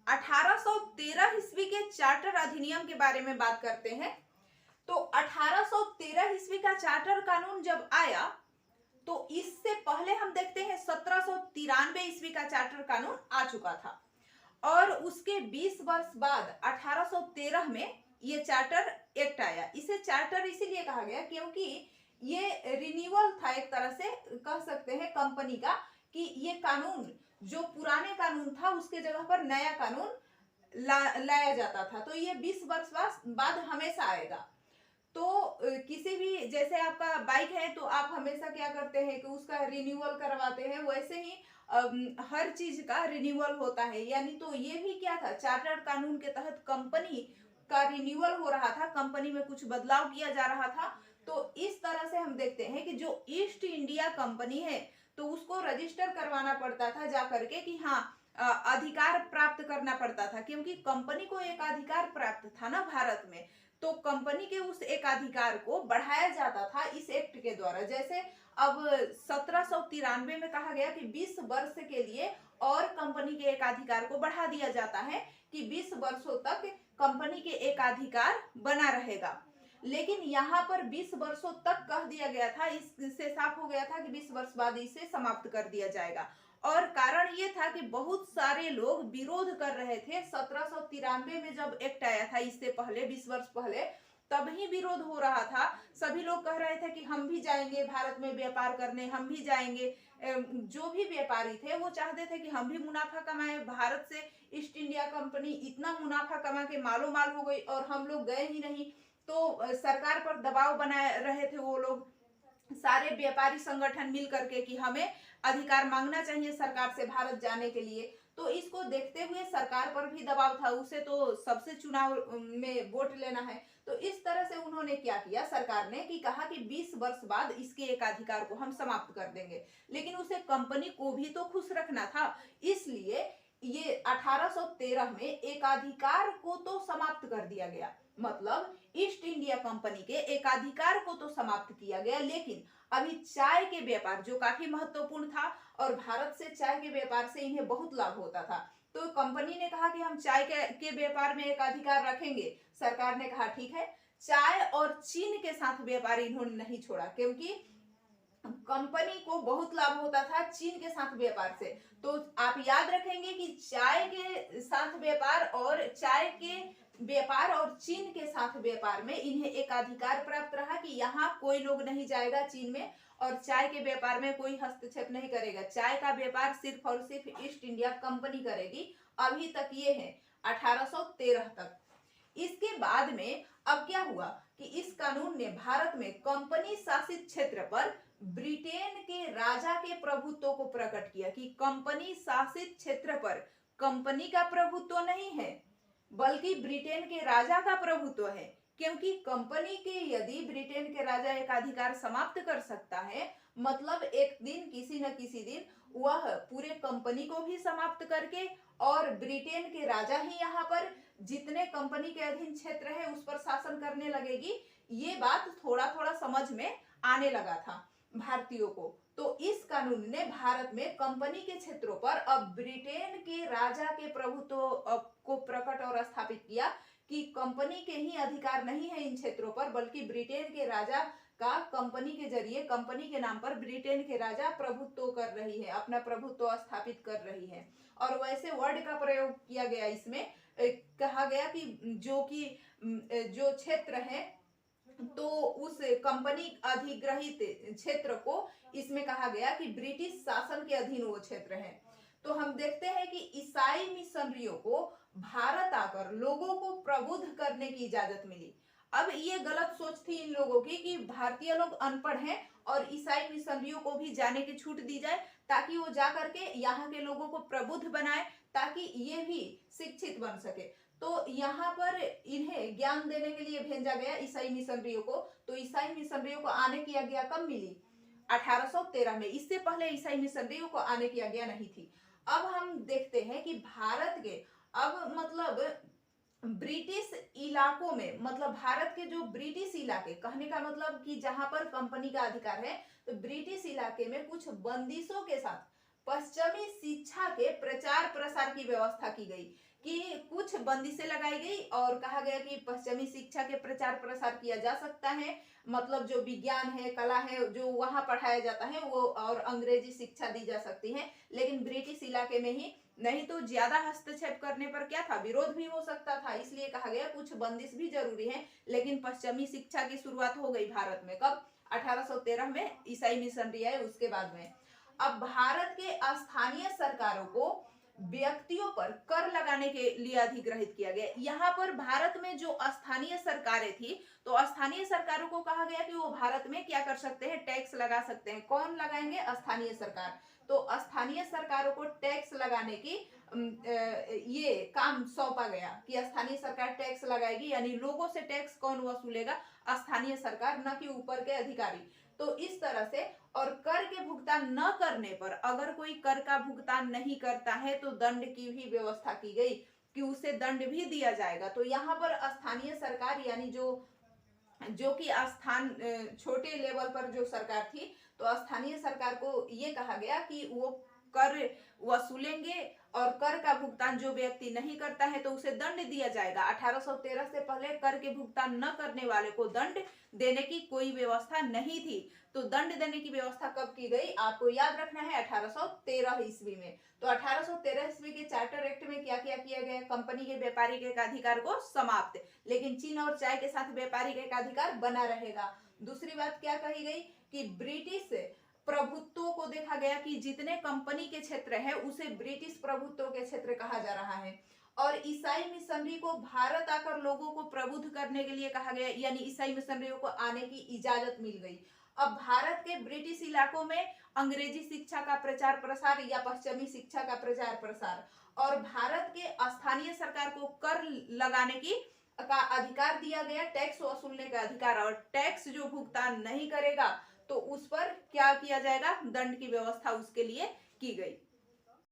1813 ईस्वी के चार्टर अधिनियम के बारे में बात करते हैं। तो 1813 ईस्वी का चार्टर कानून जब आया तो इससे पहले हम देखते हैं 1793 ईस्वी का चार्टर कानून आ चुका था और उसके 20 वर्ष बाद 1813 में ये चार्टर एक्ट आया। इसे चार्टर इसीलिए कहा गया क्योंकि ये रिन्यूअल था, एक तरह से कह सकते हैं कंपनी का, कि ये कानून जो पुराने कानून था उसके जगह पर नया कानून लाया जाता था। तो ये 20 वर्ष बाद हमेशा आएगा। तो किसी भी, जैसे आपका बाइक है तो आप हमेशा क्या करते हैं कि उसका रिन्यूअल करवाते हैं, वैसे ही हर चीज का रिन्यूअल होता है। यानी तो ये भी क्या था, चार्टर्ड कानून के तहत कंपनी का रिन्यूअल हो रहा था, कंपनी में कुछ बदलाव किया जा रहा था। तो इस तरह से हम देखते हैं कि जो ईस्ट इंडिया कंपनी है तो उसको रजिस्टर करवाना पड़ता था जा करके कि हाँ अधिकार प्राप्त करना पड़ता था, क्योंकि कंपनी को एक अधिकार प्राप्त था ना भारत में। तो कंपनी के उस एकाधिकार को बढ़ाया जाता था इस एक्ट के द्वारा। जैसे अब 1793 में कहा गया कि 20 वर्ष के लिए और कंपनी के एकाधिकार को बढ़ा दिया जाता है कि 20 वर्षों तक कंपनी के एकाधिकार बना रहेगा। लेकिन यहाँ पर 20 वर्षों तक कह दिया गया था, इससे साफ हो गया था कि 20 वर्ष बाद इसे समाप्त कर दिया जाएगा। और कारण ये था कि बहुत सारे लोग विरोध कर रहे थे। 1793 में जब एक्ट आया था, इससे पहले 20 वर्ष पहले, तब ही विरोध हो रहा था। सभी लोग कह रहे थे कि हम भी जाएंगे भारत में व्यापार करने, हम भी जाएंगे। जो भी व्यापारी थे वो चाहते थे कि हम भी मुनाफा कमाए। भारत से ईस्ट इंडिया कंपनी इतना मुनाफा कमा के मालो माल हो गई और हम लोग गए ही नहीं। तो सरकार पर दबाव बनाए रहे थे वो लोग, सारे व्यापारी संगठन मिल करके, कि हमें अधिकार मांगना चाहिए सरकार से भारत जाने के लिए। तो इसको देखते हुए सरकार पर भी दबाव था, उसे तो सबसे चुनाव में वोट लेना है। तो इस तरह से उन्होंने क्या किया, सरकार ने, कि कहा कि 20 वर्ष बाद इसके एकाधिकार को हम समाप्त कर देंगे। लेकिन उसे कंपनी को भी तो खुश रखना था, इसलिए ये 1813 में एकाधिकार को तो समाप्त कर दिया गया। मतलब ईस्ट इंडिया कंपनी के एकाधिकार को तो समाप्त किया गया, लेकिन अभी चाय के व्यापार जो काफी महत्वपूर्ण था और भारत से चाय के व्यापार से इन्हें बहुत लाभ होता था, तो कंपनी ने कहा कि हम चाय के व्यापार में एकाधिकार रखेंगे। सरकार ने कहा ठीक है। चाय और चीन के साथ व्यापार इन्होंने नहीं छोड़ा, क्योंकि कंपनी को बहुत लाभ होता था चीन के साथ व्यापार से। तो आप याद रखेंगे कि चाय के साथ व्यापार और चीन के साथ व्यापार में इन्हें एकाधिकार प्राप्त रहा कि यहाँ कोई लोग नहीं जाएगा चीन में और चाय के व्यापार में कोई हस्तक्षेप नहीं करेगा। चाय का व्यापार सिर्फ और सिर्फ ईस्ट इंडिया कंपनी करेगी। अभी तक ये है 1813 तक। इसके बाद में अब क्या हुआ कि इस कानून ने भारत में कंपनी शासित क्षेत्र पर ब्रिटेन के राजा के प्रभुत्व को प्रकट किया कि कंपनी शासित क्षेत्र पर कंपनी का प्रभुत्व नहीं है, बल्कि ब्रिटेन के राजा का प्रभुत्व है। क्योंकि कंपनी के यदि ब्रिटेन के राजा एकाधिकार समाप्त कर सकता है, मतलब एक दिन, किसी न किसी दिन, वह पूरे कंपनी को भी समाप्त करके और ब्रिटेन के राजा ही यहाँ पर जितने कंपनी के अधीन क्षेत्र है उस पर शासन करने लगेगी। ये बात थोड़ा थोड़ा समझ में आने लगा था भारतीयों को। तो इस कानून ने भारत में कंपनी के क्षेत्रों पर अब ब्रिटेन के राजा के प्रभुत्व को प्रकट और स्थापित किया कि कंपनी के ही अधिकार नहीं है इन क्षेत्रों पर, बल्कि ब्रिटेन के राजा का कंपनी के जरिए, कंपनी के नाम पर ब्रिटेन के राजा प्रभुत्व कर रही है, अपना प्रभुत्व स्थापित कर रही है। और वैसे वर्ड का प्रयोग किया गया इसमें, कहा गया कि जो क्षेत्र है तो उस कंपनी अधिग्रहित क्षेत्र को इसमें कहा गया कि ब्रिटिश शासन के अधीन वो क्षेत्र है। तो हम देखते हैं कि ईसाई मिशनरियों को भारत आकर लोगों को प्रबुद्ध करने की इजाजत मिली। अब ये गलत सोच थी इन लोगों की कि भारतीय लोग अनपढ़ हैं और ईसाई मिशनरियों को भी जाने की छूट दी जाए, ताकि वो जा करके यहाँ के लोगों को प्रबुद्ध बनाए, ताकि ये भी शिक्षित बन सके। तो यहाँ पर इन्हें ज्ञान देने के लिए भेजा गया ईसाई मिशनरियों को। तो ईसाई मिशनरियों को आने की आज्ञा कब मिली? 1813 में। इससे पहले ईसाई मिशनरियों को आने की आज्ञा नहीं थी। अब हम देखते हैं कि भारत के, अब मतलब ब्रिटिश इलाकों में, मतलब भारत के जो ब्रिटिश इलाके, कहने का मतलब कि जहां पर कंपनी का अधिकार है, तो ब्रिटिश इलाके में कुछ बंदिशों के साथ पश्चिमी शिक्षा के प्रचार प्रसार की व्यवस्था की गई, कि कुछ बंदिशें लगाई गई और कहा गया कि पश्चिमी शिक्षा के प्रचार प्रसार किया जा सकता है, मतलब जो विज्ञान है, कला है, जो वहां पढ़ाया जाता है वो, और अंग्रेजी शिक्षा दी जा सकती है, लेकिन ब्रिटिश इलाके में ही, नहीं तो ज्यादा हस्तक्षेप करने पर क्या था, विरोध भी हो सकता था। इसलिए कहा गया कुछ बंदिश भी जरूरी है। लेकिन पश्चिमी शिक्षा की शुरुआत हो गई भारत में कब, 1813 में ईसाई मिशनरी आए उसके बाद में। अब भारत के स्थानीय सरकारों को व्यक्तियों पर कर लगाने के लिए अधिग्रहित किया गया। यहाँ पर भारत में जो स्थानीय सरकारें थी, तो स्थानीय सरकारों को कहा गया कि वो भारत में क्या कर सकते हैं, टैक्स लगा सकते हैं। कौन लगाएंगे, स्थानीय सरकार। तो स्थानीय सरकारों को टैक्स लगाने की ये काम सौंपा गया कि स्थानीय सरकार टैक्स लगाएगी, यानी लोगों से टैक्स कौन वसूलेगा, स्थानीय सरकार, न कि ऊपर के अधिकारी। तो इस तरह से, और कर के भुगतान न करने पर, अगर कोई कर का भुगतान नहीं करता है तो दंड की भी व्यवस्था की गई, कि उसे दंड भी दिया जाएगा। तो यहाँ पर स्थानीय सरकार, यानी जो कि स्थान छोटे लेवल पर जो सरकार थी, तो स्थानीय सरकार को ये कहा गया कि वो कर वसूलेंगे, और कर का भुगतान जो व्यक्ति नहीं करता है तो उसे दंड दिया जाएगा। 1813 से पहले कर के भुगतान न करने वाले को दंड देने की कोई व्यवस्था नहीं थी। तो दंड देने की व्यवस्था कब की गई, आपको याद रखना है, 1813 ईस्वी में। तो 1813 ईस्वी के चार्टर एक्ट में क्या क्या किया गया, कंपनी के व्यापारिक एकाधिकार को समाप्त, लेकिन चीन और चाय के साथ व्यापारिक एकाधिकार बना रहेगा। दूसरी बात क्या कही गई, कि ब्रिटिश प्रभुत्व को देखा गया कि जितने कंपनी के क्षेत्र है उसे ब्रिटिश प्रभुत्व के क्षेत्र कहा जा रहा है। और ईसाई मिशनरी को भारत आकर लोगों को प्रबुद्ध करने के लिए कहा गया, यानी ईसाई मिशनरियों को आने की इजाजत मिल गई। अब भारत के ब्रिटिश इलाकों में अंग्रेजी शिक्षा का प्रचार प्रसार या पश्चिमी शिक्षा का प्रचार प्रसार, और भारत के स्थानीय सरकार को कर लगाने की का अधिकार दिया गया, टैक्स वसूलने का अधिकार, और टैक्स जो भुगतान नहीं करेगा तो उस पर क्या किया जाएगा, दंड की व्यवस्था उसके लिए की गई।